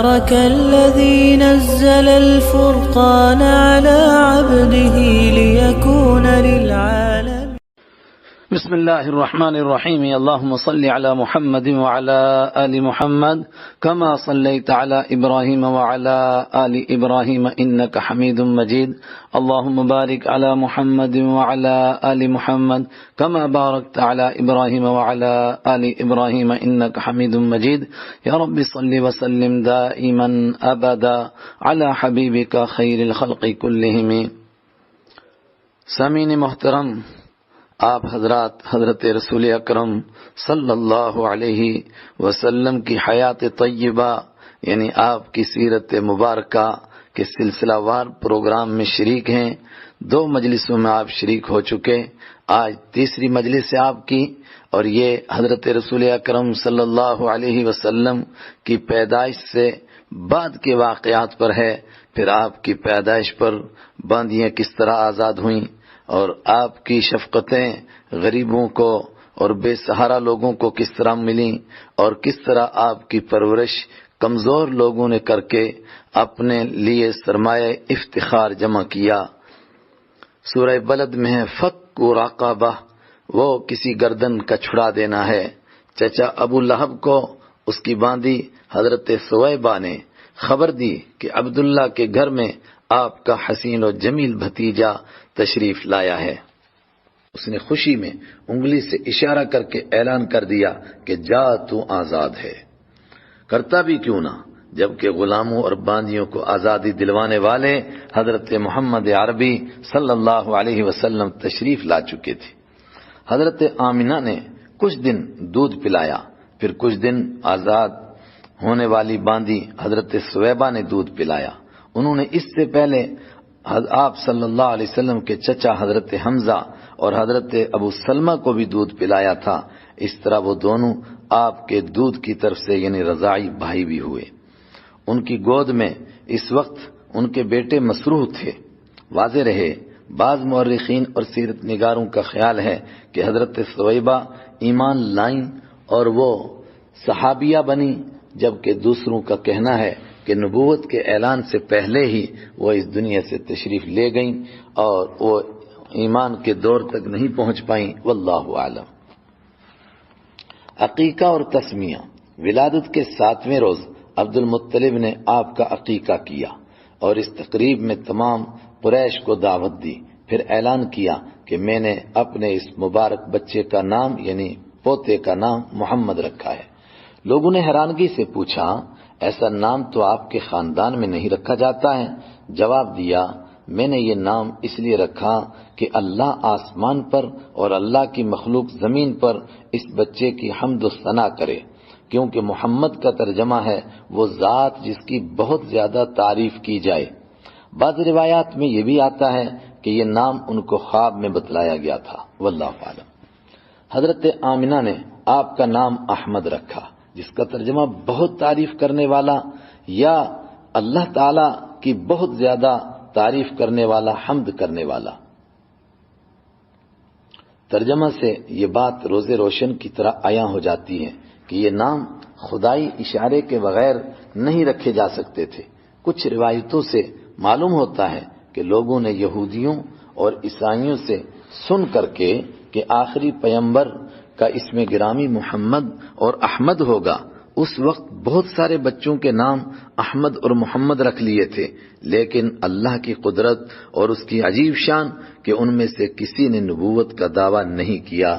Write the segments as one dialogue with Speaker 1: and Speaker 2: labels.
Speaker 1: تبارك الذي نزل الفرقان على عبده ليكون للعالمين.
Speaker 2: بسم الله الرحمن الرحيم. اللهم صل على محمد وعلى آل محمد كما صليت على إبراهيم وعلى آل إبراهيم إنك حميد مجيد. اللهم بارك على محمد وعلى آل محمد كما باركت على إبراهيم وعلى آل إبراهيم إنك حميد مجيد. يا رب صل وسلم دائما أبدا على حبيبك خير الخلق كلهم. سامعین محترم، آپ حضرات حضرت رسول اکرم صلی اللہ علیہ وسلم کی حیات طیبہ یعنی آپ کی سیرت مبارکہ کے سلسلہ وار پروگرام میں شریک ہیں. 2 مجلسوں میں آپ شریک ہو چکے. آج تیسری مجلس ہے آپ کی، اور یہ حضرت رسول اکرم صلی اللہ علیہ وسلم کی پیدائش سے بعد کے واقعات پر ہے. پھر آپ کی پیدائش پر باندیاں کس طرح آزاد ہوئیں، اور آپ کی شفقتیں غریبوں کو اور بے سہارا لوگوں کو کس طرح ملیں، اور کس طرح آپ کی پرورش کمزور لوگوں نے کر کے اپنے لیے سرمایہ افتخار جمع کیا. سورہ بلد میں ہے فک رقبہ، وہ کسی گردن کا چھڑا دینا ہے. چچا ابو لہب کو اس کی باندی حضرت سویبہ نے خبر دی کہ عبداللہ کے گھر میں آپ کا حسین و جمیل بھتیجا تشریف لایا ہے. اس نے خوشی میں انگلی سے اشارہ کر کے اعلان کر دیا کہ جا تو آزاد ہے. کرتا بھی کیوں نہ، جبکہ غلاموں اور باندیوں کو آزادی دلوانے والے حضرت محمد عربی صلی اللہ علیہ وسلم تشریف لا چکے تھے. حضرت آمنہ نے کچھ دن دودھ پلایا، پھر کچھ دن آزاد ہونے والی باندی حضرت سویبہ نے دودھ پلایا. انہوں نے اس سے پہلے آپ صلی اللہ علیہ وسلم کے چچا حضرت حمزہ اور حضرت ابو سلمہ کو بھی دودھ پلایا تھا. اس طرح وہ دونوں آپ کے دودھ کی طرف سے یعنی رضاعی بھائی بھی ہوئے. ان کی گود میں اس وقت ان کے بیٹے مسروح تھے. واضح رہے، بعض مورخین اور سیرت نگاروں کا خیال ہے کہ حضرت سویبہ ایمان لائیں اور وہ صحابیہ بنی، جبکہ دوسروں کا کہنا ہے کہ نبوت کے اعلان سے پہلے ہی وہ اس دنیا سے تشریف لے گئیں اور وہ ایمان کے دور تک نہیں پہنچ پائیں. واللہ اعلم. عقیقہ اور تسمیہ. ولادت کے 7ویں روز عبد المطلب نے آپ کا عقیقہ کیا اور اس تقریب میں تمام قریش کو دعوت دی. پھر اعلان کیا کہ میں نے اپنے اس مبارک بچے کا نام یعنی پوتے کا نام محمد رکھا ہے. لوگوں نے حیرانگی سے پوچھا ایسا نام تو آپ کے خاندان میں نہیں رکھا جاتا ہے. جواب دیا میں نے یہ نام اس لیے رکھا کہ اللہ آسمان پر اور اللہ کی مخلوق زمین پر اس بچے کی حمد و ثنا کرے، کیونکہ محمد کا ترجمہ ہے وہ ذات جس کی بہت زیادہ تعریف کی جائے. بعض روایات میں یہ بھی آتا ہے کہ یہ نام ان کو خواب میں بتلایا گیا تھا. واللہ اعلم. حضرت آمنہ نے آپ کا نام احمد رکھا، جس کا ترجمہ بہت تعریف کرنے والا یا اللہ تعالی کی بہت زیادہ تعریف کرنے والا، حمد کرنے والا. ترجمہ سے یہ بات روز روشن کی طرح عیاں ہو جاتی ہے کہ یہ نام خدائی اشارے کے بغیر نہیں رکھے جا سکتے تھے. کچھ روایتوں سے معلوم ہوتا ہے کہ لوگوں نے یہودیوں اور عیسائیوں سے سن کر کے کہ آخری پیغمبر کا اسم گرامی محمد اور احمد ہوگا، اس وقت بہت سارے بچوں کے نام احمد اور محمد رکھ لیے تھے. لیکن اللہ کی قدرت اور اس کی عجیب شان کہ ان میں سے کسی نے نبوت کا دعویٰ نہیں کیا.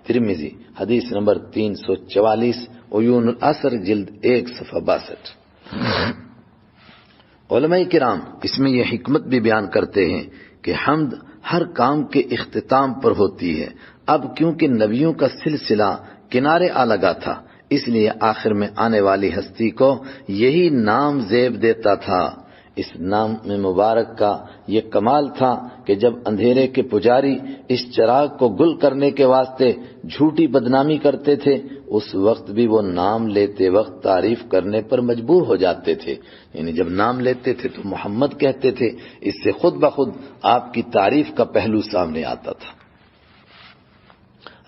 Speaker 2: ترمذی حدیث نمبر 344، عیون الاثر جلد 1 صفحہ 62. علماء کرام اس میں یہ حکمت بھی بیان کرتے ہیں کہ حمد ہر کام کے اختتام پر ہوتی ہے. اب کیونکہ نبیوں کا سلسلہ کنارے آ لگا تھا، اس لیے آخر میں آنے والی ہستی کو یہی نام زیب دیتا تھا. اس نام میں مبارک کا یہ کمال تھا کہ جب اندھیرے کے پجاری اس چراغ کو گل کرنے کے واسطے جھوٹی بدنامی کرتے تھے، اس وقت بھی وہ نام لیتے وقت تعریف کرنے پر مجبور ہو جاتے تھے. یعنی جب نام لیتے تھے تو محمد کہتے تھے، اس سے خود بخود آپ کی تعریف کا پہلو سامنے آتا تھا.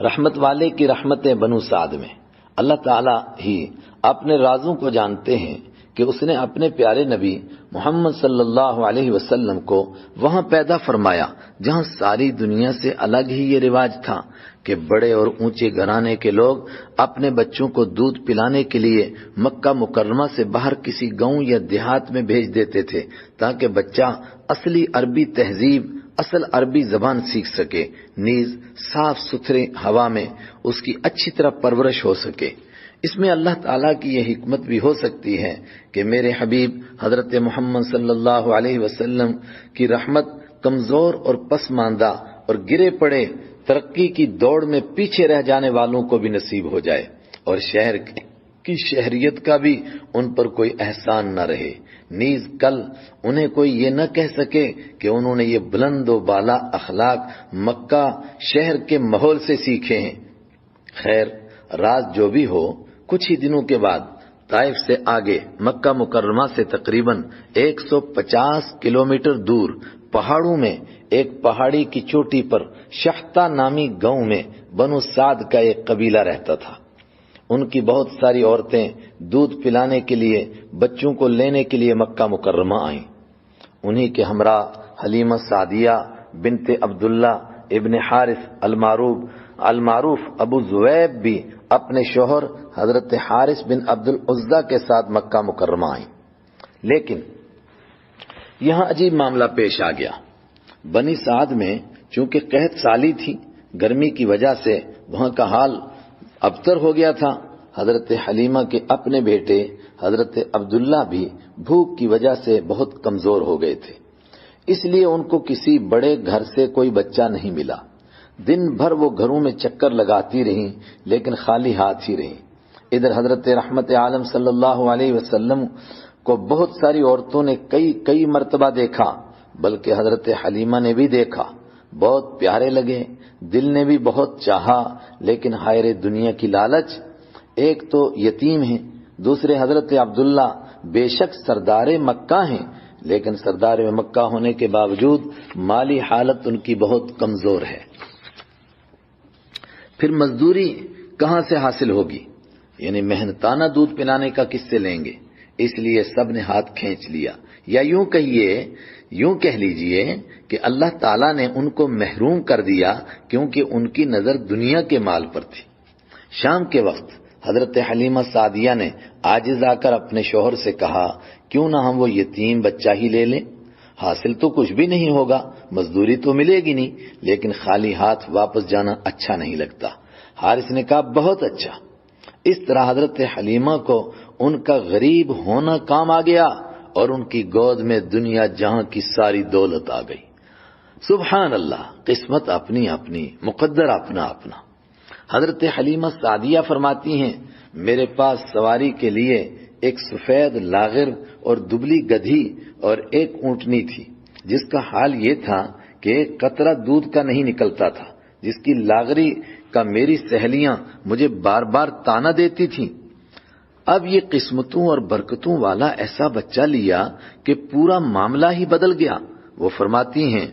Speaker 2: رحمت والے کی رحمتیں بنو سعد میں. اللہ تعالیٰ ہی اپنے رازوں کو جانتے ہیں کہ اس نے اپنے پیارے نبی محمد صلی اللہ علیہ وسلم کو وہاں پیدا فرمایا جہاں ساری دنیا سے الگ ہی یہ رواج تھا کہ بڑے اور اونچے گھرانے کے لوگ اپنے بچوں کو دودھ پلانے کے لیے مکہ مکرمہ سے باہر کسی گاؤں یا دیہات میں بھیج دیتے تھے تاکہ بچہ اصلی عربی تہذیب، اصل عربی زبان سیکھ سکے، نیز صاف ستھرے ہوا میں اس کی اچھی طرح پرورش ہو سکے۔ اس میں اللہ تعالیٰ کی یہ حکمت بھی ہو سکتی ہے کہ میرے حبیب حضرت محمد صلی اللہ علیہ وسلم کی رحمت کمزور اور پسماندہ اور گرے پڑے ترقی کی دوڑ میں پیچھے رہ جانے والوں کو بھی نصیب ہو جائے، اور شہر کی شہریت کا بھی ان پر کوئی احسان نہ رہے، نیز کل انہیں کوئی یہ نہ کہہ سکے کہ انہوں نے یہ بلند و بالا اخلاق مکہ شہر کے ماحول سے سیکھے ہیں۔ خیر، راز جو بھی ہو، کچھ ہی دنوں کے بعد طائف سے آگے مکہ مکرمہ سے تقریباً 150 کلومیٹر دور پہاڑوں میں ایک پہاڑی کی چوٹی پر شحتہ نامی گاؤں میں بنو سعد کا ایک قبیلہ رہتا تھا۔ ان کی بہت ساری عورتیں دودھ پلانے کے لیے بچوں کو لینے کے لیے مکہ مکرمہ آئیں۔ انہی کے ہمراہ حلیمہ سعدیہ بنت عبداللہ ابن حارث المعروف ابو زویب بھی اپنے شوہر حضرت حارث بن عبد العزہ کے ساتھ مکہ مکرمہ آئیں۔ لیکن یہاں عجیب معاملہ پیش آ گیا۔ بنی سعد میں چونکہ قحط سالی تھی، گرمی کی وجہ سے وہاں کا حال ابتر ہو گیا تھا۔ حضرت حلیمہ کے اپنے بیٹے حضرت عبداللہ بھی بھوک کی وجہ سے بہت کمزور ہو گئے تھے، اس لیے ان کو کسی بڑے گھر سے کوئی بچہ نہیں ملا۔ دن بھر وہ گھروں میں چکر لگاتی رہیں لیکن خالی ہاتھ ہی رہیں۔ ادھر حضرت رحمت عالم صلی اللہ علیہ وسلم کو بہت ساری عورتوں نے کئی مرتبہ دیکھا، بلکہ حضرت حلیمہ نے بھی دیکھا، بہت پیارے لگے، دل نے بھی بہت چاہا، لیکن ہائے دنیا کی لالچ، ایک تو یتیم ہیں، دوسرے حضرت عبداللہ بے شک سردار مکہ ہیں، لیکن سردار مکہ ہونے کے باوجود مالی حالت ان کی بہت کمزور ہے۔ پھر مزدوری کہاں سے حاصل ہوگی؟ یعنی محنتانہ دودھ پلانے کا کس سے لیں گے؟ اس لیے سب نے ہاتھ کھینچ لیا، یا یوں کہہ لیجئے کہ اللہ تعالیٰ نے ان کو محروم کر دیا کیونکہ ان کی نظر دنیا کے مال پر تھی۔ شام کے وقت حضرت حلیمہ سعدیہ نے عاجز آ کر اپنے شوہر سے کہا، کیوں نہ ہم وہ یتیم بچہ ہی لے لیں؟ حاصل تو کچھ بھی نہیں ہوگا، مزدوری تو ملے گی نہیں، لیکن خالی ہاتھ واپس جانا اچھا نہیں لگتا۔ حارث نے کہا، بہت اچھا۔ اس طرح حضرت حلیمہ کو ان کا غریب ہونا کام آ گیا اور ان کی گود میں دنیا جہاں کی ساری دولت آ گئی۔ سبحان اللہ، قسمت اپنی اپنی، مقدر اپنا اپنا۔ حضرت حلیمہ سعدیہ فرماتی ہیں، میرے پاس سواری کے لیے ایک سفید لاغر اور دبلی گدھی اور ایک اونٹنی تھی، جس کا حال یہ تھا کہ ایک قطرہ دودھ کا نہیں نکلتا تھا، جس کی لاغری کا میری سہیلیاں مجھے بار بار تانا دیتی تھیں۔ اب یہ قسمتوں اور برکتوں والا ایسا بچہ لیا کہ پورا معاملہ ہی بدل گیا۔ وہ فرماتی ہیں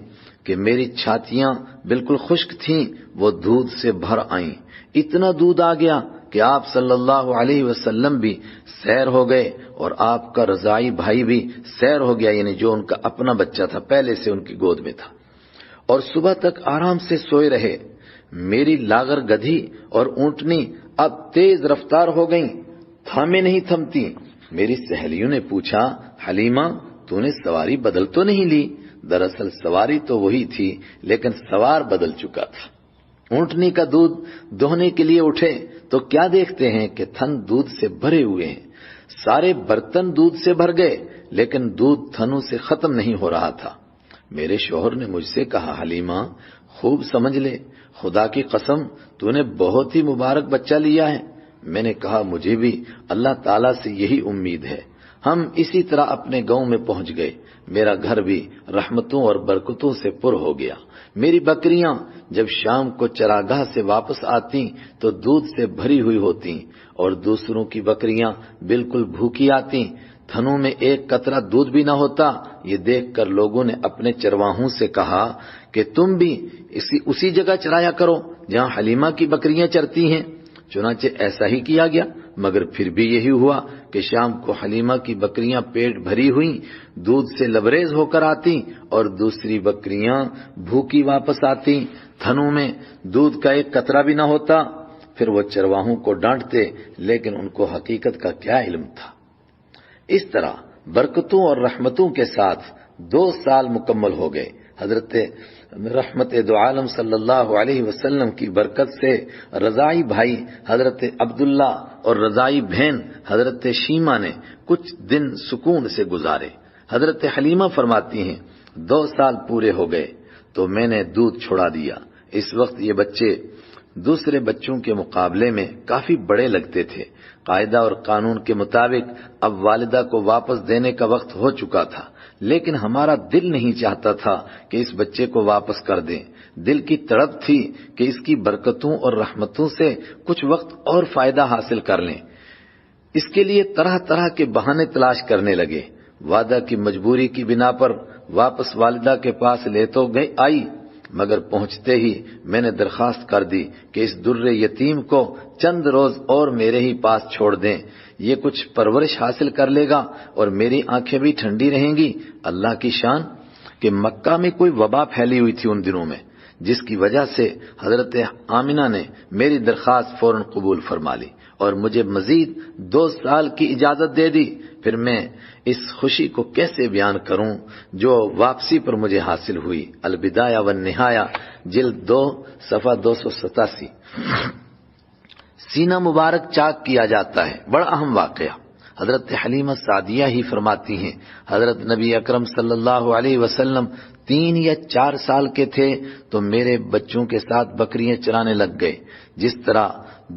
Speaker 2: کہ میری چھاتیاں بالکل خشک تھیں، وہ دودھ سے بھر آئیں، اتنا دودھ آ گیا کہ آپ صلی اللہ علیہ وسلم بھی سیر ہو گئے اور آپ کا رضاعی بھائی بھی سیر ہو گیا، یعنی جو ان کا اپنا بچہ تھا پہلے سے ان کی گود میں تھا، اور صبح تک آرام سے سوئے رہے۔ میری لاغر گدھی اور اونٹنی اب تیز رفتار ہو گئیں، تھامے نہیں تھمتی۔ میری سہیلیوں نے پوچھا، حلیمہ تو نے سواری بدل تو نہیں لی؟ دراصل سواری تو وہی تھی لیکن سوار بدل چکا تھا۔ اونٹنی کا دودھ دوہنے کے لیے اٹھے تو کیا دیکھتے ہیں کہ تھن دودھ سے بھرے ہوئے ہیں، سارے برتن دودھ سے بھر گئے لیکن دودھ تھنوں سے ختم نہیں ہو رہا تھا۔ میرے شوہر نے مجھ سے کہا، حلیمہ خوب سمجھ لے، خدا کی قسم تو نے بہت ہی مبارک بچہ لیا ہے۔ میں نے کہا، مجھے بھی اللہ تعالیٰ سے یہی امید ہے۔ ہم اسی طرح اپنے گاؤں میں پہنچ گئے، میرا گھر بھی رحمتوں اور برکتوں سے پر ہو گیا۔ میری بکریاں جب شام کو چراگاہ سے واپس آتی تو دودھ سے بھری ہوئی ہوتی اور دوسروں کی بکریاں بالکل بھوکی آتی، تھنوں میں ایک قطرہ دودھ بھی نہ ہوتا۔ یہ دیکھ کر لوگوں نے اپنے چرواہوں سے کہا کہ تم بھی اسی جگہ چرایا کرو جہاں حلیمہ کی بکریاں چرتی ہیں۔ چنانچہ ایسا ہی کیا گیا، مگر پھر بھی یہی ہوا کہ شام کو حلیمہ کی بکریاں پیٹ بھری ہوئی دودھ سے لبریز ہو کر آتی اور دوسری بکریاں بھوکی واپس آتی، تھنوں میں دودھ کا ایک قطرہ بھی نہ ہوتا۔ پھر وہ چرواہوں کو ڈانٹتے، لیکن ان کو حقیقت کا کیا علم تھا۔ اس طرح برکتوں اور رحمتوں کے ساتھ 2 سال مکمل ہو گئے۔ حضرت رحمت دو عالم صلی اللہ علیہ وسلم کی برکت سے رضائی بھائی حضرت عبداللہ اور رضائی بہن حضرت شیمہ نے کچھ دن سکون سے گزارے۔ حضرت حلیمہ فرماتی ہیں 2 سال پورے ہو گئے تو میں نے دودھ چھوڑا دیا۔ اس وقت یہ بچے دوسرے بچوں کے مقابلے میں کافی بڑے لگتے تھے۔ قاعدہ اور قانون کے مطابق اب والدہ کو واپس دینے کا وقت ہو چکا تھا، لیکن ہمارا دل نہیں چاہتا تھا کہ اس بچے کو واپس کر دیں۔ دل کی تڑپ تھی کہ اس کی برکتوں اور رحمتوں سے کچھ وقت اور فائدہ حاصل کر لیں۔ اس کے لیے طرح طرح کے بہانے تلاش کرنے لگے۔ وعدہ کی مجبوری کی بنا پر واپس والدہ کے پاس لے تو آئی، مگر پہنچتے ہی میں نے درخواست کر دی کہ اس در یتیم کو چند روز اور میرے ہی پاس چھوڑ دیں، یہ کچھ پرورش حاصل کر لے گا اور میری آنکھیں بھی ٹھنڈی رہیں گی۔ اللہ کی شان کہ مکہ میں کوئی وبا پھیلی ہوئی تھی ان دنوں میں، جس کی وجہ سے حضرت آمنہ نے میری درخواست فوراً قبول فرما لی اور مجھے مزید 2 سال کی اجازت دے دی۔ پھر میں اس خوشی کو کیسے بیان کروں جو واپسی پر مجھے حاصل ہوئی۔ البدایہ والنہایہ جلد 2 صفحہ 287۔ سینہ مبارک چاک کیا جاتا ہے، بڑا اہم واقعہ۔ حضرت حلیمہ سعدیہ ہی فرماتی ہیں حضرت نبی اکرم صلی اللہ علیہ وسلم 3 یا 4 سال کے تھے تو میرے بچوں کے ساتھ بکریاں چرانے لگ گئے۔ جس طرح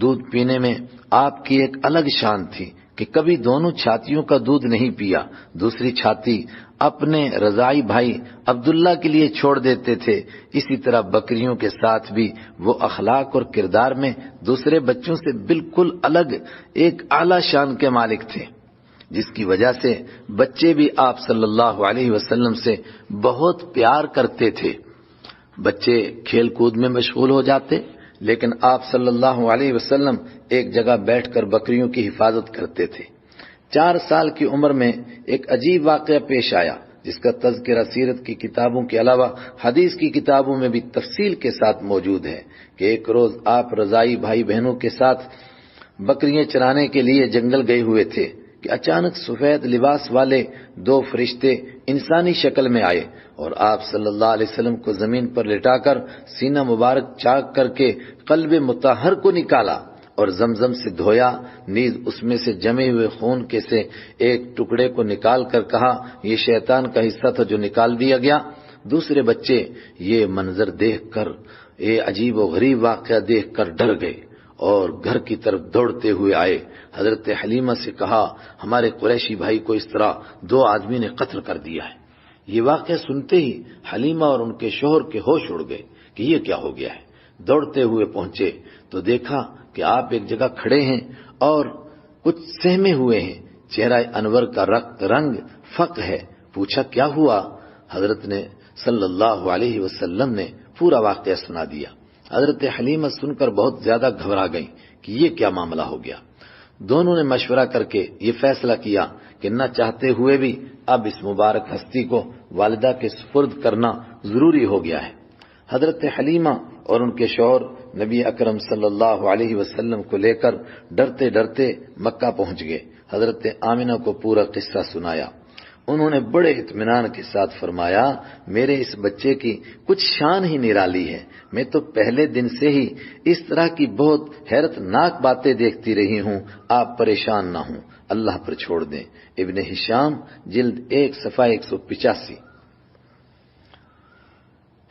Speaker 2: دودھ پینے میں آپ کی ایک الگ شان تھی کہ کبھی دونوں چھاتیوں کا دودھ نہیں پیا، دوسری چھاتی اپنے رضائی بھائی عبداللہ کے لیے چھوڑ دیتے تھے۔ اسی طرح بکریوں کے ساتھ بھی وہ اخلاق اور کردار میں دوسرے بچوں سے بالکل الگ ایک اعلیٰ شان کے مالک تھے، جس کی وجہ سے بچے بھی آپ صلی اللہ علیہ وسلم سے بہت پیار کرتے تھے۔ بچے کھیل کود میں مشغول ہو جاتے، لیکن آپ صلی اللہ علیہ وسلم ایک جگہ بیٹھ کر بکریوں کی حفاظت کرتے تھے۔ 4 سال کی عمر میں ایک عجیب واقعہ پیش آیا، جس کا تذکرہ سیرت کی کتابوں کے علاوہ حدیث کی کتابوں میں بھی تفصیل کے ساتھ موجود ہے کہ ایک روز آپ رضائی بھائی بہنوں کے ساتھ بکریاں چرانے کے لیے جنگل گئے ہوئے تھے کہ اچانک سفید لباس والے 2 فرشتے انسانی شکل میں آئے اور آپ صلی اللہ علیہ وسلم کو زمین پر لٹا کر سینہ مبارک چاک کر کے قلب مطہر کو نکالا اور زمزم سے دھویا، نیز اس میں سے جمے ہوئے خون کے سے ایک ٹکڑے کو نکال کر کہا یہ شیطان کا حصہ تھا جو نکال دیا گیا۔ دوسرے بچے یہ منظر دیکھ کر، یہ عجیب و غریب واقعہ دیکھ کر ڈر گئے اور گھر کی طرف دوڑتے ہوئے آئے۔ حضرت حلیمہ سے کہا ہمارے قریشی بھائی کو اس طرح 2 آدمی نے قتل کر دیا ہے۔ یہ واقعہ سنتے ہی حلیمہ اور ان کے شوہر کے ہوش اڑ گئے کہ یہ کیا ہو گیا ہے۔ دوڑتے ہوئے پہنچے تو دیکھا کہ آپ ایک جگہ کھڑے ہیں اور کچھ سہمے ہوئے ہیں، چہرہ انور کا رنگ فق ہے۔ پوچھا کیا ہوا؟ حضرت نے صلی اللہ علیہ وسلم نے پورا واقعہ سنا دیا۔ حضرت حلیمہ سن کر بہت زیادہ گھبرا گئیں کہ یہ کیا معاملہ ہو گیا۔ دونوں نے مشورہ کر کے یہ فیصلہ کیا کہ نہ چاہتے ہوئے بھی اب اس مبارک ہستی کو والدہ کے سپرد کرنا ضروری ہو گیا ہے۔ حضرت حلیمہ اور ان کے شوہر نبی اکرم صلی اللہ علیہ وسلم کو لے کر ڈرتے ڈرتے مکہ پہنچ گئے۔ حضرت آمنہ کو پورا قصہ سنایا۔ انہوں نے بڑے اطمینان کے ساتھ فرمایا میرے اس بچے کی کچھ شان ہی نرالی ہے، میں تو پہلے دن سے ہی اس طرح کی بہت حیرت ناک باتیں دیکھتی رہی ہوں، آپ پریشان نہ ہوں، اللہ پر چھوڑ دیں۔ ابن ہشام جلد 1 صفحہ 185۔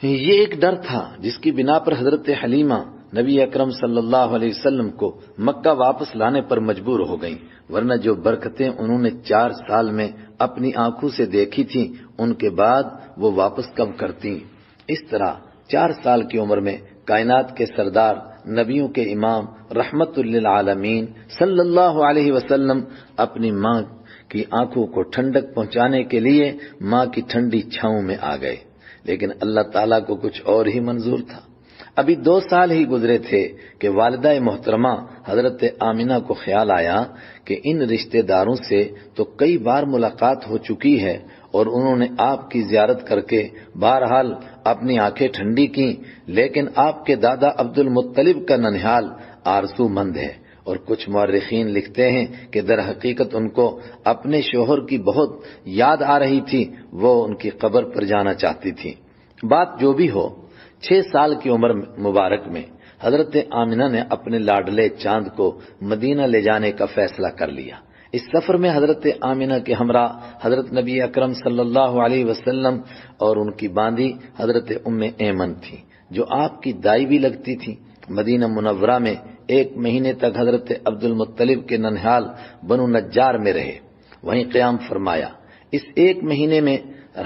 Speaker 2: یہ ایک ڈر تھا جس کی بنا پر حضرت حلیمہ نبی اکرم صلی اللہ علیہ وسلم کو مکہ واپس لانے پر مجبور ہو گئیں، ورنہ جو برکتیں انہوں نے 4 سال میں اپنی آنکھوں سے دیکھی تھیں ان کے بعد وہ واپس کب کرتی۔ اس طرح 4 سال کی عمر میں کائنات کے سردار، نبیوں کے امام، رحمت للعالمین صلی اللہ علیہ وسلم اپنی ماں کی آنکھوں کو ٹھنڈک پہنچانے کے لیے ماں کی ٹھنڈی چھاؤں میں آ گئے، لیکن اللہ تعالیٰ کو کچھ اور ہی منظور تھا۔ ابھی 2 سال ہی گزرے تھے کہ والدہ محترمہ حضرت آمنہ کو خیال آیا کہ ان رشتہ داروں سے تو کئی بار ملاقات ہو چکی ہے اور انہوں نے آپ کی زیارت کر کے بہرحال اپنی آنکھیں ٹھنڈی کی، لیکن آپ کے دادا عبد المطلب کا ننھیال آرزو مند ہے، اور کچھ مورخین لکھتے ہیں کہ در حقیقت ان کو اپنے شوہر کی بہت یاد آ رہی تھی، وہ ان کی قبر پر جانا چاہتی تھی۔ بات جو بھی ہو، 6 سال کی عمر مبارک میں حضرت آمنہ نے اپنے لاڈلے چاند کو مدینہ لے جانے کا فیصلہ کر لیا۔ اس سفر میں حضرت آمنہ کے ہمراہ حضرت نبی اکرم صلی اللہ علیہ وسلم اور ان کی باندی حضرت ام ایمن تھی، جو آپ کی دائی بھی لگتی تھی۔ مدینہ منورہ میں 1 مہینے تک حضرت عبد المطلب کے ننھیال بنو نجار میں رہے، وہیں قیام فرمایا۔ اس 1 مہینے میں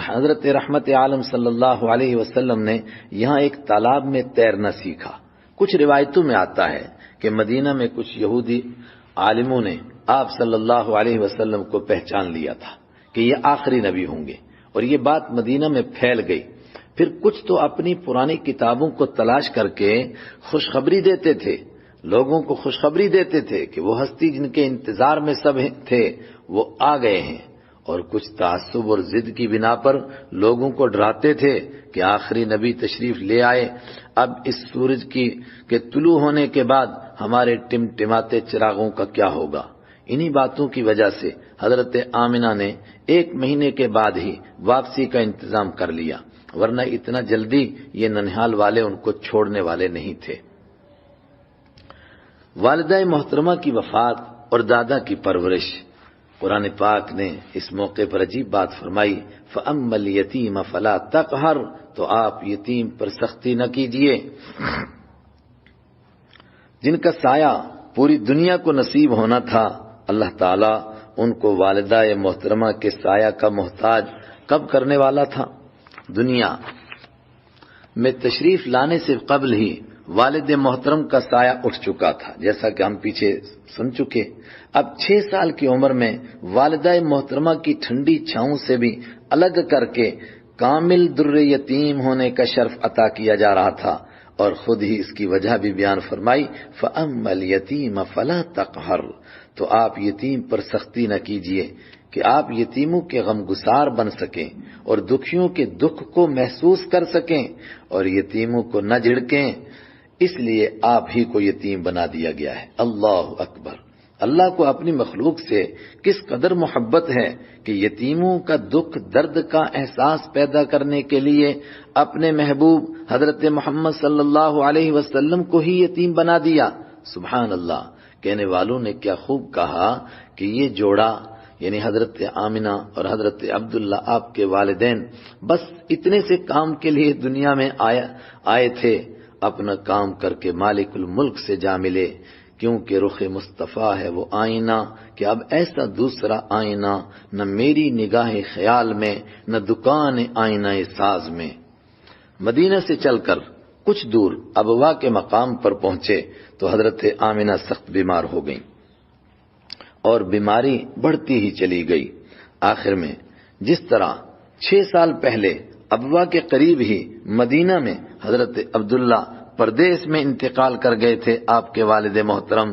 Speaker 2: حضرت رحمت عالم صلی اللہ علیہ وسلم نے یہاں ایک تالاب میں تیرنا سیکھا۔ کچھ روایتوں میں آتا ہے کہ مدینہ میں کچھ یہودی عالموں نے آپ صلی اللہ علیہ وسلم کو پہچان لیا تھا کہ یہ آخری نبی ہوں گے، اور یہ بات مدینہ میں پھیل گئی۔ پھر کچھ تو اپنی پرانی کتابوں کو تلاش کر کے خوشخبری دیتے تھے، لوگوں کو خوشخبری دیتے تھے کہ وہ ہستی جن کے انتظار میں سب تھے وہ آ گئے ہیں، اور کچھ تعصب اور ضد کی بنا پر لوگوں کو ڈراتے تھے کہ آخری نبی تشریف لے آئے، اب اس سورج کے طلوع ہونے کے بعد ہمارے ٹمٹماتے چراغوں کا کیا ہوگا۔ انہی باتوں کی وجہ سے حضرت آمنہ نے 1 مہینے کے بعد ہی واپسی کا انتظام کر لیا، ورنہ اتنا جلدی یہ ننھیال والے ان کو چھوڑنے والے نہیں تھے۔ والدہ محترمہ کی وفات اور دادا کی پرورش، قرآن پاک نے اس موقع پر عجیب بات فرمائی، فَأَمَّا الْيَتِيمَ فَلَا تَقْهَرْ، تو آپ یتیم پر سختی نہ کیجیے۔ جن کا سایہ پوری دنیا کو نصیب ہونا تھا، اللہ تعالیٰ ان کو والدہ محترمہ کے سایہ کا محتاج کب کرنے والا تھا؟ دنیا میں تشریف لانے سے قبل ہی والد محترم کا سایہ اٹھ چکا تھا، جیسا کہ ہم پیچھے سن چکے۔ اب 6 سال کی عمر میں والدہ محترمہ کی ٹھنڈی چھاؤں سے بھی الگ کر کے کامل در یتیم ہونے کا شرف عطا کیا جا رہا تھا، اور خود ہی اس کی وجہ بھی بیان فرمائی، فَأَمَّا الْيَتِيمَ فَلَا تَقْهَرْ، تو آپ یتیم پر سختی نہ کیجیے کہ آپ یتیموں کے غمگسار بن سکیں اور دکھیوں کے دکھ کو محسوس کر سکیں اور یتیموں کو نہ جھڑکیں، اس لیے آپ ہی کو یتیم بنا دیا گیا ہے۔ اللہ اکبر! اللہ کو اپنی مخلوق سے کس قدر محبت ہے کہ یتیموں کا دکھ درد کا احساس پیدا کرنے کے لیے اپنے محبوب حضرت محمد صلی اللہ علیہ وسلم کو ہی یتیم بنا دیا۔ سبحان اللہ! کہنے والوں نے کیا خوب کہا کہ یہ جوڑا یعنی حضرت آمنہ اور حضرت عبداللہ آپ کے والدین بس اتنے سے کام کے لیے دنیا میں آئے تھے، اپنا کام کر کے مالک الملک سے جا ملے، کیونکہ رخ مصطفیٰ ہے وہ آئینہ کہ اب ایسا دوسرا آئینہ نہ میری نگاہ خیال میں نہ دکان آئینہ ساز میں۔ مدینہ سے چل کر کچھ دور ابوا کے مقام پر پہنچے تو حضرت آمنہ سخت بیمار ہو گئیں اور بیماری بڑھتی ہی چلی گئی۔ آخر میں جس طرح 6 سال پہلے ابوا کے قریب ہی مدینہ میں حضرت عبداللہ پردیس میں انتقال کر گئے تھے آپ کے والد محترم،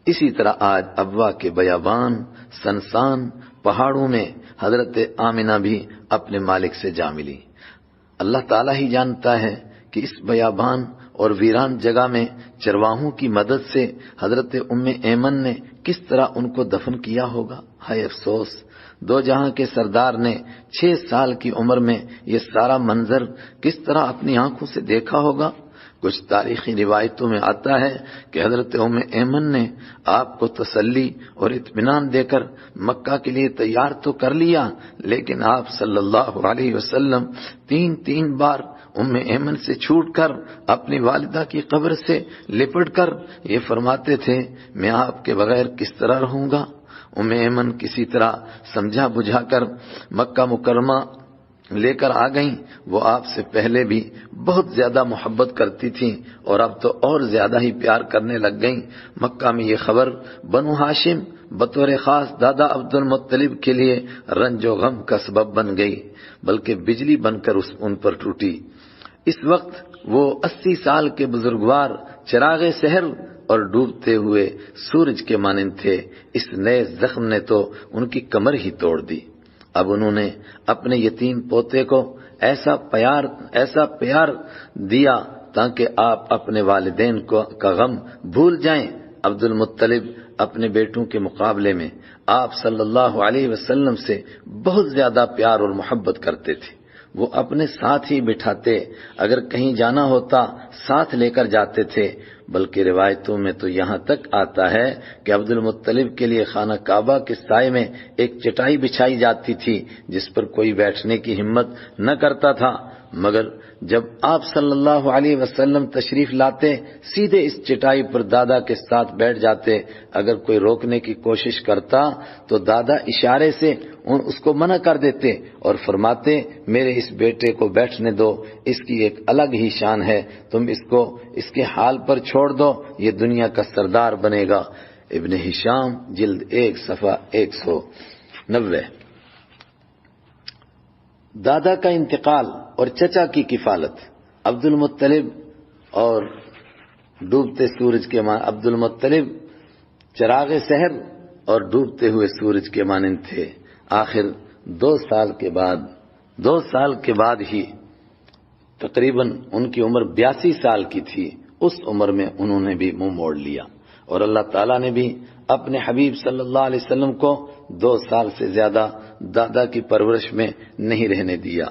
Speaker 2: اسی طرح آج ابوا کے بیابان سنسان پہاڑوں میں حضرت آمنہ بھی اپنے مالک سے جا ملی۔ اللہ تعالیٰ ہی جانتا ہے کہ اس بیابان اور ویران جگہ میں چرواہوں کی مدد سے حضرت ام ایمن نے کس طرح ان کو دفن کیا ہوگا۔ ہائے افسوس! 2 جہاں کے سردار نے 6 سال کی عمر میں یہ سارا منظر کس طرح اپنی آنکھوں سے دیکھا ہوگا۔ کچھ تاریخی روایتوں میں آتا ہے کہ حضرت ام ایمن نے آپ کو تسلی اور اطمینان دے کر مکہ کے لیے تیار تو کر لیا، لیکن آپ صلی اللہ علیہ وسلم 3 بار ام ایمن سے چھوٹ کر اپنی والدہ کی قبر سے لپٹ کر یہ فرماتے تھے، میں آپ کے بغیر کس طرح رہوں گا۔ ام ایمن کسی طرح سمجھا بجھا کر مکہ مکرمہ لے کر آ گئیں۔ وہ آپ سے پہلے بھی بہت زیادہ محبت کرتی تھیں اور اب تو اور زیادہ ہی پیار کرنے لگ گئیں۔ مکہ میں یہ خبر بنو ہاشم بطور خاص دادا عبد المطلب کے لیے رنج و غم کا سبب بن گئی، بلکہ بجلی بن کر ان پر ٹوٹی۔ اس وقت وہ 80 سال کے بزرگوار چراغ سحر اور ڈوبتے ہوئے سورج کے مانند تھے۔ اس نئے زخم نے تو ان کی کمر ہی توڑ دی۔ اب انہوں نے اپنے یتیم پوتے کو ایسا پیار دیا تاکہ آپ اپنے والدین کا غم بھول جائیں۔ عبد المطلب اپنے بیٹوں کے مقابلے میں آپ صلی اللہ علیہ وسلم سے بہت زیادہ پیار اور محبت کرتے تھے۔ وہ اپنے ساتھ ہی بٹھاتے، اگر کہیں جانا ہوتا ساتھ لے کر جاتے تھے، بلکہ روایتوں میں تو یہاں تک آتا ہے کہ عبد المطلب کے لیے خانہ کعبہ کے سائے میں ایک چٹائی بچھائی جاتی تھی جس پر کوئی بیٹھنے کی ہمت نہ کرتا تھا، مگر جب آپ صلی اللہ علیہ وسلم تشریف لاتے سیدھے اس چٹائی پر دادا کے ساتھ بیٹھ جاتے۔ اگر کوئی روکنے کی کوشش کرتا تو دادا اشارے سے اس کو منع کر دیتے اور فرماتے میرے اس بیٹے کو بیٹھنے دو، اس کی ایک الگ ہی شان ہے، تم اس کو اس کے حال پر چھوڑ دو، یہ دنیا کا سردار بنے گا۔ ابن ہشام جلد 1 صفحہ 190۔ دادا کا انتقال اور چچا کی کفالت۔ عبد المطلب اور ڈوبتے سورج کے عبد المطلب چراغ سحر اور ڈوبتے ہوئے سورج کے مانند تھے۔ آخر 2 سال کے بعد ہی تقریباً ان کی عمر 82 سال کی تھی، اس عمر میں انہوں نے بھی منہ موڑ لیا، اور اللہ تعالیٰ نے بھی اپنے حبیب صلی اللہ علیہ وسلم کو 2 سال سے زیادہ دادا کی پرورش میں نہیں رہنے دیا۔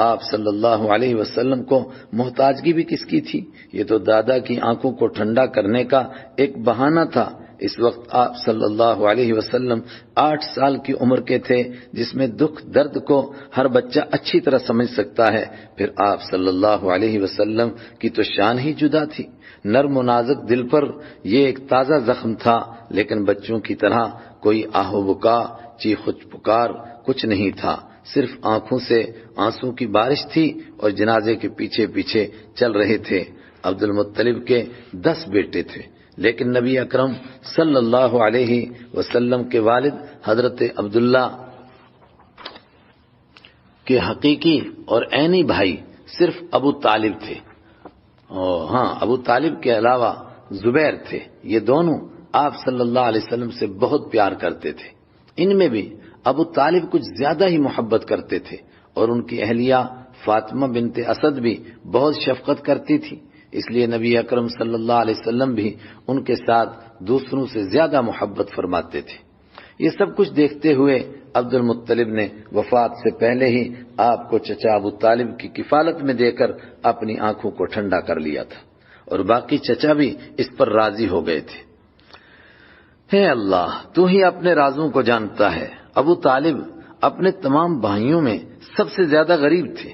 Speaker 2: آپ صلی اللہ علیہ وسلم کو محتاجگی بھی کس کی تھی؟ یہ تو دادا کی آنکھوں کو ٹھنڈا کرنے کا ایک بہانہ تھا۔ اس وقت آپ صلی اللہ علیہ وسلم 8 سال کی عمر کے تھے، جس میں دکھ درد کو ہر بچہ اچھی طرح سمجھ سکتا ہے۔ پھر آپ صلی اللہ علیہ وسلم کی تو شان ہی جدا تھی، نرم و نازک دل پر یہ ایک تازہ زخم تھا، لیکن بچوں کی طرح کوئی آہ و بکا، چیخ و پکار کچھ نہیں تھا، صرف آنکھوں سے آنسوں کی بارش تھی اور جنازے کے پیچھے پیچھے چل رہے تھے۔ عبد المطلب کے 10 بیٹے تھے، لیکن نبی اکرم صلی اللہ علیہ وسلم کے والد حضرت عبداللہ کے حقیقی اور عینی بھائی صرف ابو طالب تھے، ابو طالب کے علاوہ زبیر تھے۔ یہ دونوں آپ صلی اللہ علیہ وسلم سے بہت پیار کرتے تھے۔ ان میں بھی ابو طالب کچھ زیادہ ہی محبت کرتے تھے، اور ان کی اہلیہ فاطمہ بنت اسد بھی بہت شفقت کرتی تھی، اس لیے نبی اکرم صلی اللہ علیہ وسلم بھی ان کے ساتھ دوسروں سے زیادہ محبت فرماتے تھے۔ یہ سب کچھ دیکھتے ہوئے عبد المطلب نے وفات سے پہلے ہی آپ کو چچا ابو طالب کی کفالت میں دے کر اپنی آنکھوں کو ٹھنڈا کر لیا تھا، اور باقی چچا بھی اس پر راضی ہو گئے تھے۔ اے اللہ، تو ہی اپنے رازوں کو جانتا ہے۔ ابو طالب اپنے تمام بھائیوں میں سب سے زیادہ غریب تھے،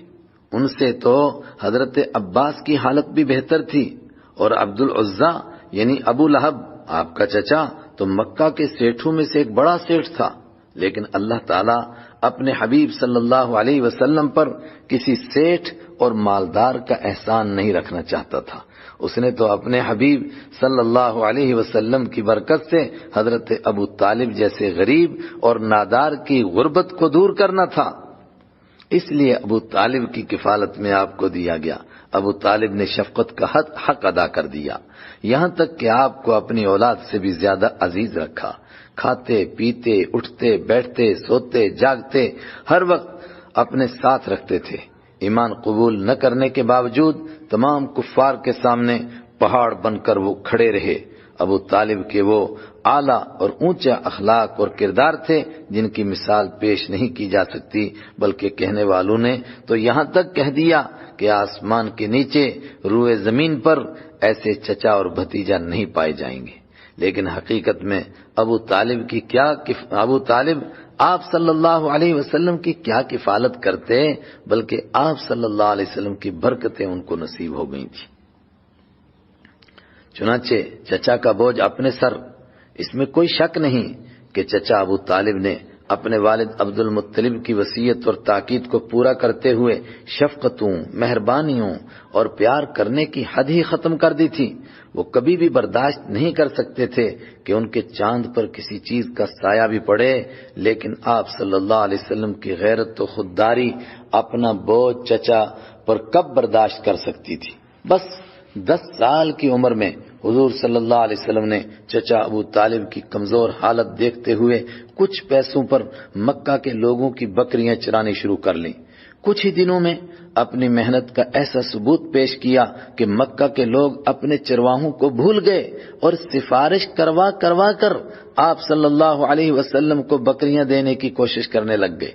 Speaker 2: ان سے تو حضرت عباس کی حالت بھی بہتر تھی، اور عبد العزیٰ یعنی ابو لہب آپ کا چچا تو مکہ کے سیٹھوں میں سے ایک بڑا سیٹھ تھا، لیکن اللہ تعالیٰ اپنے حبیب صلی اللہ علیہ وسلم پر کسی سیٹھ اور مالدار کا احسان نہیں رکھنا چاہتا تھا۔ اس نے تو اپنے حبیب صلی اللہ علیہ وسلم کی برکت سے حضرت ابو طالب جیسے غریب اور نادار کی غربت کو دور کرنا تھا، اس لیے ابو طالب کی کفالت میں آپ کو دیا گیا۔ ابو طالب نے شفقت کا حق ادا کر دیا، یہاں تک کہ آپ کو اپنی اولاد سے بھی زیادہ عزیز رکھا۔ کھاتے پیتے اٹھتے بیٹھتے سوتے جاگتے ہر وقت اپنے ساتھ رکھتے تھے۔ ایمان قبول نہ کرنے کے باوجود تمام کفار کے سامنے پہاڑ بن کر وہ کھڑے رہے۔ ابو طالب کے وہ اعلیٰ اور اونچا اخلاق اور کردار تھے جن کی مثال پیش نہیں کی جا سکتی، بلکہ کہنے والوں نے تو یہاں تک کہہ دیا کہ آسمان کے نیچے روئے زمین پر ایسے چچا اور بھتیجا نہیں پائے جائیں گے۔ لیکن حقیقت میں ابو طالب آپ صلی اللہ علیہ وسلم کی کیا کفالت کرتے، بلکہ آپ صلی اللہ علیہ وسلم کی برکتیں ان کو نصیب ہو گئی تھی۔ چنانچہ چچا کا بوجھ اپنے سر، اس میں کوئی شک نہیں کہ چچا ابو طالب نے اپنے والد عبد المطلب کی وصیت اور تاکید کو پورا کرتے ہوئے شفقتوں، مہربانیوں اور پیار کرنے کی حد ہی ختم کر دی تھی۔ وہ کبھی بھی برداشت نہیں کر سکتے تھے کہ ان کے چاند پر کسی چیز کا سایہ بھی پڑے، لیکن آپ صلی اللہ علیہ وسلم کی غیرت و خودداری اپنا بوجھ چچا اور کب برداشت کر سکتی تھی؟ بس 10 سال کی عمر میں حضور صلی اللہ علیہ وسلم نے چچا ابو طالب کی کمزور حالت دیکھتے ہوئے کچھ پیسوں پر مکہ کے لوگوں کی بکریاں چرانی شروع کر لیں۔ کچھ ہی دنوں میں اپنی محنت کا ایسا ثبوت پیش کیا کہ مکہ کے لوگ اپنے چرواہوں کو بھول گئے اور سفارش کروا کر آپ صلی اللہ علیہ وسلم کو بکریاں دینے کی کوشش کرنے لگ گئے۔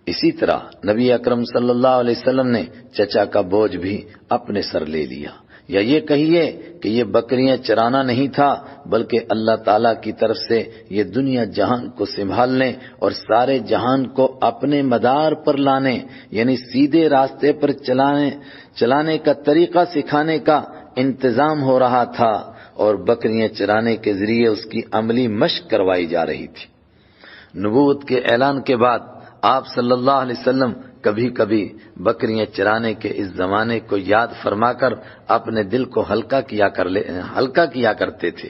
Speaker 2: اسی طرح نبی اکرم صلی اللہ علیہ وسلم نے چچا کا بوجھ بھی اپنے سر لے لیا، یا یہ کہیے کہ یہ بکریاں چرانا نہیں تھا بلکہ اللہ تعالیٰ کی طرف سے یہ دنیا جہان کو سنبھالنے اور سارے جہان کو اپنے مدار پر لانے، یعنی سیدھے راستے پر چلانے کا طریقہ سکھانے کا انتظام ہو رہا تھا، اور بکریاں چرانے کے ذریعے اس کی عملی مشق کروائی جا رہی تھی۔ نبوت کے اعلان کے بعد آپ صلی اللہ علیہ وسلم کبھی کبھی بکریاں چرانے کے اس زمانے کو یاد فرما کر اپنے دل کو ہلکا کیا کرتے تھے۔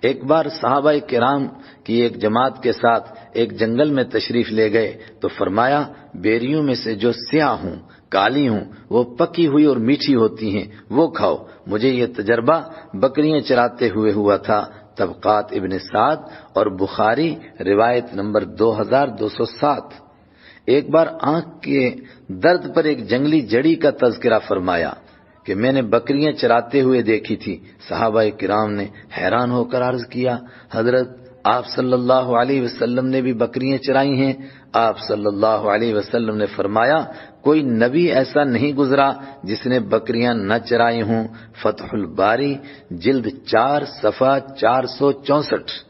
Speaker 2: ایک بار صحابہ کرام کی ایک جماعت کے ساتھ ایک جنگل میں تشریف لے گئے تو فرمایا، بیریوں میں سے جو سیاہ ہوں، کالی ہوں، وہ پکی ہوئی اور میٹھی ہوتی ہیں، وہ کھاؤ۔ مجھے یہ تجربہ بکریاں چراتے ہوئے ہوا تھا۔ طبقات ابن سعد اور بخاری روایت نمبر 2207۔ ایک بار آنکھ کے درد پر ایک جنگلی جڑی کا تذکرہ فرمایا کہ میں نے بکریاں چراتے ہوئے دیکھی تھی۔ صحابہ کرام نے حیران ہو کر عرض کیا، حضرت آپ صلی اللہ علیہ وسلم نے بھی بکریاں چرائی ہیں؟ آپ صلی اللہ علیہ وسلم نے فرمایا، کوئی نبی ایسا نہیں گزرا جس نے بکریاں نہ چرائی ہوں۔ فتح الباری جلد 4 صفحہ 464۔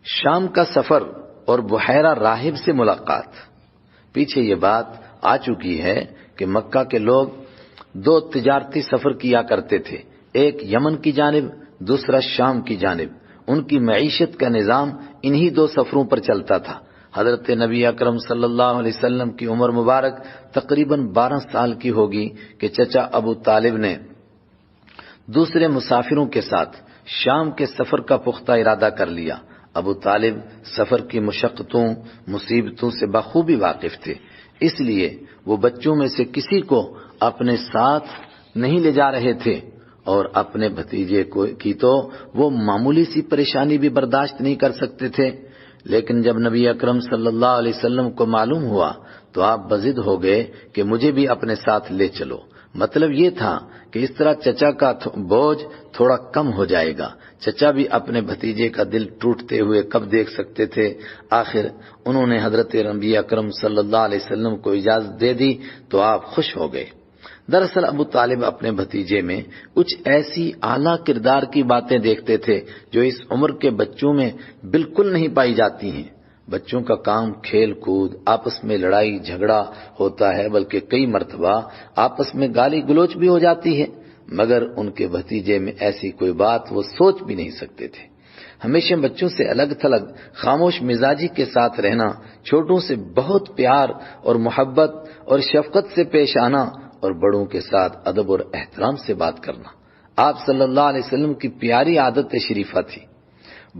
Speaker 2: شام کا سفر اور بحیرہ راہب سے ملاقات۔ پیچھے یہ بات آ چکی ہے کہ مکہ کے لوگ 2 تجارتی سفر کیا کرتے تھے، ایک یمن کی جانب، دوسرا شام کی جانب۔ ان کی معیشت کا نظام انہی 2 سفروں پر چلتا تھا۔ حضرت نبی اکرم صلی اللہ علیہ وسلم کی عمر مبارک تقریباً 12 سال کی ہوگی کہ چچا ابو طالب نے دوسرے مسافروں کے ساتھ شام کے سفر کا پختہ ارادہ کر لیا۔ ابو طالب سفر کی مشقتوں، مصیبتوں سے بخوبی واقف تھے، اس لیے وہ بچوں میں سے کسی کو اپنے ساتھ نہیں لے جا رہے تھے، اور اپنے بھتیجے کی تو وہ معمولی سی پریشانی بھی برداشت نہیں کر سکتے تھے۔ لیکن جب نبی اکرم صلی اللہ علیہ وسلم کو معلوم ہوا تو آپ بضد ہو گئے کہ مجھے بھی اپنے ساتھ لے چلو۔ مطلب یہ تھا کہ اس طرح چچا کا بوجھ تھوڑا کم ہو جائے گا۔ چچا بھی اپنے بھتیجے کا دل ٹوٹتے ہوئے کب دیکھ سکتے تھے۔ آخر انہوں نے حضرت نبی اکرم صلی اللہ علیہ وسلم کو اجازت دے دی تو آپ خوش ہو گئے۔ دراصل ابو طالب اپنے بھتیجے میں کچھ ایسی اعلیٰ کردار کی باتیں دیکھتے تھے جو اس عمر کے بچوں میں بالکل نہیں پائی جاتی ہیں۔ بچوں کا کام کھیل کود، آپس میں لڑائی جھگڑا ہوتا ہے، بلکہ کئی مرتبہ آپس میں گالی گلوچ بھی ہو جاتی ہے، مگر ان کے بھتیجے میں ایسی کوئی بات وہ سوچ بھی نہیں سکتے تھے۔ ہمیشہ بچوں سے الگ تھلگ خاموش مزاجی کے ساتھ رہنا، چھوٹوں سے بہت پیار اور محبت اور شفقت سے پیش آنا، اور بڑوں کے ساتھ ادب اور احترام سے بات کرنا آپ صلی اللہ علیہ وسلم کی پیاری عادت شریفہ تھی۔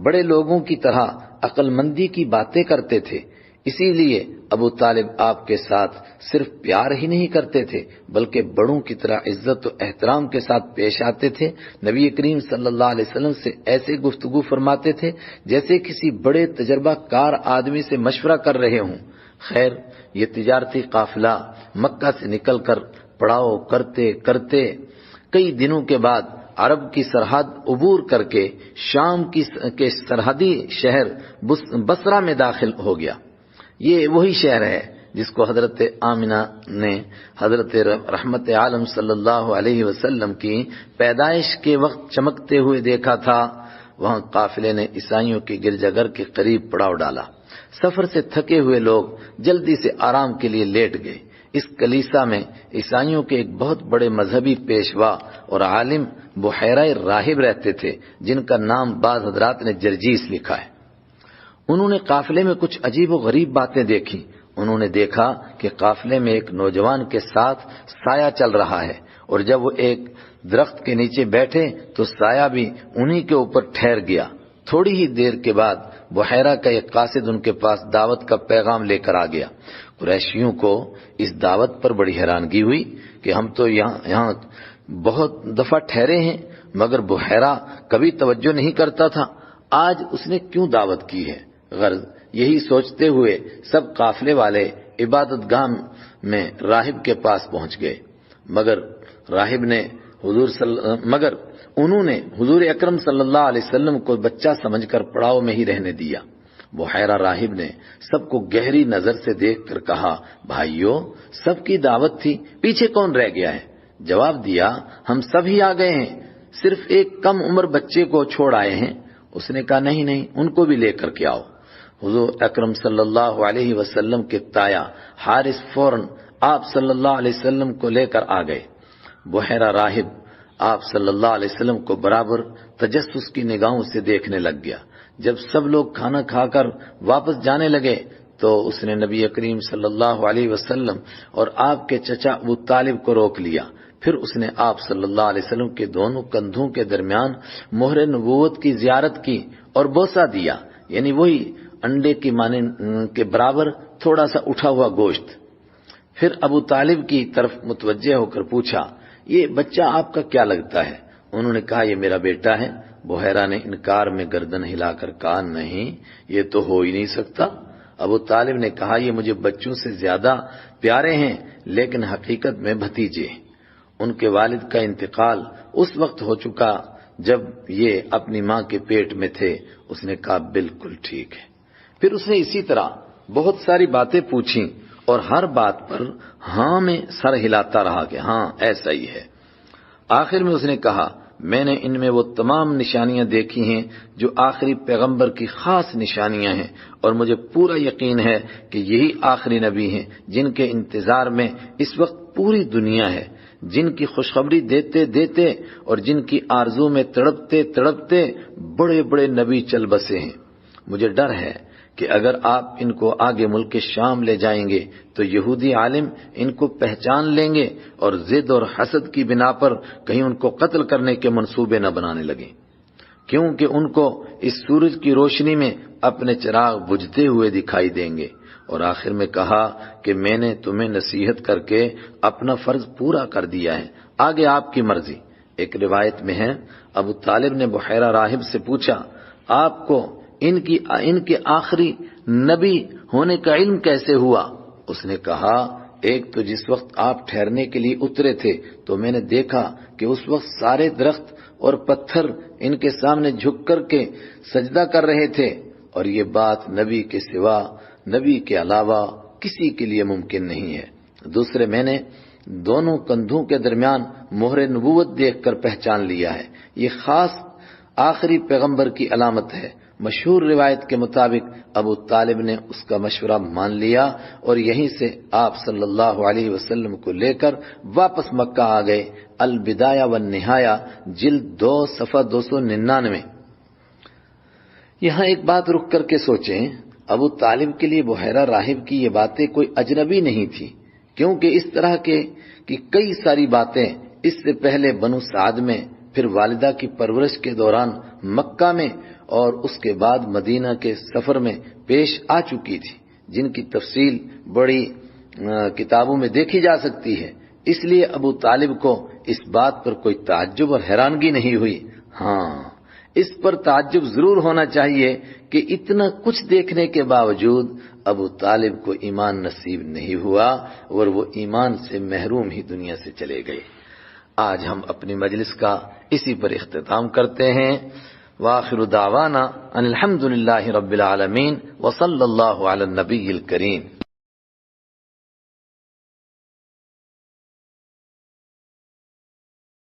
Speaker 2: بڑے لوگوں کی طرح عقل مندی کی باتیں کرتے تھے، اسی لیے ابو طالب آپ کے ساتھ صرف پیار ہی نہیں کرتے تھے بلکہ بڑوں کی طرح عزت و احترام کے ساتھ پیش آتے تھے۔ نبی کریم صلی اللہ علیہ وسلم سے ایسے گفتگو فرماتے تھے جیسے کسی بڑے تجربہ کار آدمی سے مشورہ کر رہے ہوں۔ خیر، یہ تجارتی قافلہ مکہ سے نکل کر پڑاؤ کرتے کرتے کئی دنوں کے بعد عرب کی سرحد عبور کر کے شام کے سرحدی شہر بصرہ میں داخل ہو گیا۔ یہ وہی شہر ہے جس کو حضرت آمنہ نے حضرت رحمت عالم صلی اللہ علیہ وسلم کی پیدائش کے وقت چمکتے ہوئے دیکھا تھا۔ وہاں قافلے نے عیسائیوں کے گرجا گھر کے قریب پڑاؤ ڈالا۔ سفر سے تھکے ہوئے لوگ جلدی سے آرام کے لیے لیٹ گئے۔ اس کلیسا میں عیسائیوں کے ایک بہت بڑے مذہبی پیشوا اور عالم بحیرہ راہب رہتے تھے، جن کا نام بعض حضرات نے جرجیس لکھا ہے۔ انہوں نے قافلے میں کچھ عجیب و غریب باتیں دیکھی۔ انہوں نے دیکھا کہ قافلے میں ایک نوجوان کے ساتھ سایہ چل رہا ہے، اور جب وہ ایک درخت کے نیچے بیٹھے تو سایہ بھی انہی کے اوپر ٹھہر گیا۔ تھوڑی ہی دیر کے بعد بحیرہ کا ایک قاصد ان کے پاس دعوت کا پیغام لے کر آ گیا۔ قریشیوں کو اس دعوت پر بڑی حیرانگی ہوئی کہ ہم تو یہاں بہت دفعہ ٹھہرے ہیں مگر بحیرہ کبھی توجہ نہیں کرتا تھا، آج اس نے کیوں دعوت کی ہے؟ غرض یہی سوچتے ہوئے سب قافلے والے عبادت گاہ میں راہب کے پاس پہنچ گئے، مگر انہوں نے حضور اکرم صلی اللہ علیہ وسلم کو بچہ سمجھ کر پڑاؤ میں ہی رہنے دیا۔ بحیرہ راہب نے سب کو گہری نظر سے دیکھ کر کہا، بھائیو، سب کی دعوت تھی، پیچھے کون رہ گیا ہے؟ جواب دیا، ہم سب ہی آ گئے ہیں، صرف ایک کم عمر بچے کو چھوڑ آئے ہیں۔ اس نے کہا، نہیں، ان کو بھی لے کر کے آؤ۔ حضور اکرم صلی اللہ علیہ وسلم کے تایا حارث فوراً آپ صلی اللہ علیہ وسلم کو لے کر آ گئے۔ بحیرہ راہب آپ صلی اللہ علیہ وسلم کو برابر تجسس کی نگاہوں سے دیکھنے لگ گیا۔ جب سب لوگ کھانا کھا کر واپس جانے لگے تو اس نے نبی کریم صلی اللہ علیہ وسلم اور آپ کے چچا ابو طالب کو روک لیا۔ پھر اس نے آپ صلی اللہ علیہ وسلم کے دونوں کندھوں کے درمیان مہر نبوت کی زیارت کی اور بوسہ دیا، یعنی وہی انڈے کی مانند کے برابر تھوڑا سا اٹھا ہوا گوشت۔ پھر ابو طالب کی طرف متوجہ ہو کر پوچھا، یہ بچہ آپ کا کیا لگتا ہے؟ انہوں نے کہا، یہ میرا بیٹا ہے۔ بحیرہ نے انکار میں گردن ہلا کر کہا، نہیں، یہ تو ہو ہی نہیں سکتا۔ ابو طالب نے کہا، یہ مجھے بچوں سے زیادہ پیارے ہیں لیکن حقیقت میں بھتیجے ہیں۔ ان کے والد کا انتقال اس وقت ہو چکا جب یہ اپنی ماں کے پیٹ میں تھے۔ اس نے کہا، بالکل ٹھیک ہے۔ پھر اس نے اسی طرح بہت ساری باتیں پوچھیں اور ہر بات پر ہاں میں سر ہلاتا رہا کہ ہاں ایسا ہی ہے۔ آخر میں اس نے کہا، میں نے ان میں وہ تمام نشانیاں دیکھی ہیں جو آخری پیغمبر کی خاص نشانیاں ہیں، اور مجھے پورا یقین ہے کہ یہی آخری نبی ہیں جن کے انتظار میں اس وقت پوری دنیا ہے، جن کی خوشخبری دیتے دیتے اور جن کی آرزو میں تڑپتے تڑپتے بڑے بڑے نبی چل بسے ہیں۔ مجھے ڈر ہے کہ اگر آپ ان کو آگے ملک شام لے جائیں گے تو یہودی عالم ان کو پہچان لیں گے اور ضد اور حسد کی بنا پر کہیں ان کو قتل کرنے کے منصوبے نہ بنانے لگیں، کیونکہ ان کو اس سورج کی روشنی میں اپنے چراغ بجھتے ہوئے دکھائی دیں گے۔ اور آخر میں کہا کہ میں نے تمہیں نصیحت کر کے اپنا فرض پورا کر دیا ہے، آگے آپ کی مرضی۔ ایک روایت میں ہے، ابو طالب نے بحیرہ راہب سے پوچھا، آپ کو ان کے آخری نبی ہونے کا علم کیسے ہوا؟ اس نے کہا، ایک تو جس وقت آپ ٹھہرنے کے لیے اترے تھے تو میں نے دیکھا کہ اس وقت سارے درخت اور پتھر ان کے سامنے جھک کر کے سجدہ کر رہے تھے، اور یہ بات نبی کے سوا، نبی کے علاوہ کسی کے لیے ممکن نہیں ہے۔ دوسرے، میں نے دونوں کندھوں کے درمیان مہر نبوت دیکھ کر پہچان لیا ہے، یہ خاص آخری پیغمبر کی علامت ہے۔ مشہور روایت کے مطابق ابو طالب نے اس کا مشورہ مان لیا اور یہیں سے آپ صلی اللہ علیہ وسلم کو لے کر واپس مکہ آ گئے۔ البدایہ والنہایہ جلد 2 صفحہ 299۔ یہاں ایک بات رک کر کے سوچیں، ابو طالب کے لیے بحیرہ راہب کی یہ باتیں کوئی اجنبی نہیں تھی، کیونکہ اس طرح کی کئی ساری باتیں اس سے پہلے بنو سعد میں، پھر والدہ کی پرورش کے دوران مکہ میں اور اس کے بعد مدینہ کے سفر میں پیش آ چکی تھی، جن کی تفصیل بڑی کتابوں میں دیکھی جا سکتی ہے۔ اس لیے ابو طالب کو اس بات پر کوئی تعجب اور حیرانگی نہیں ہوئی۔ ہاں، اس پر تعجب ضرور ہونا چاہیے کہ اتنا کچھ دیکھنے کے باوجود ابو طالب کو ایمان نصیب نہیں ہوا اور وہ ایمان سے محروم ہی دنیا سے چلے گئے۔ آج ہم اپنی مجلس کا اسی پر اختتام کرتے ہیں۔ وآخر دعوانا ان الحمد للہ رب العالمین وصلی اللہ علی النبی الکریم۔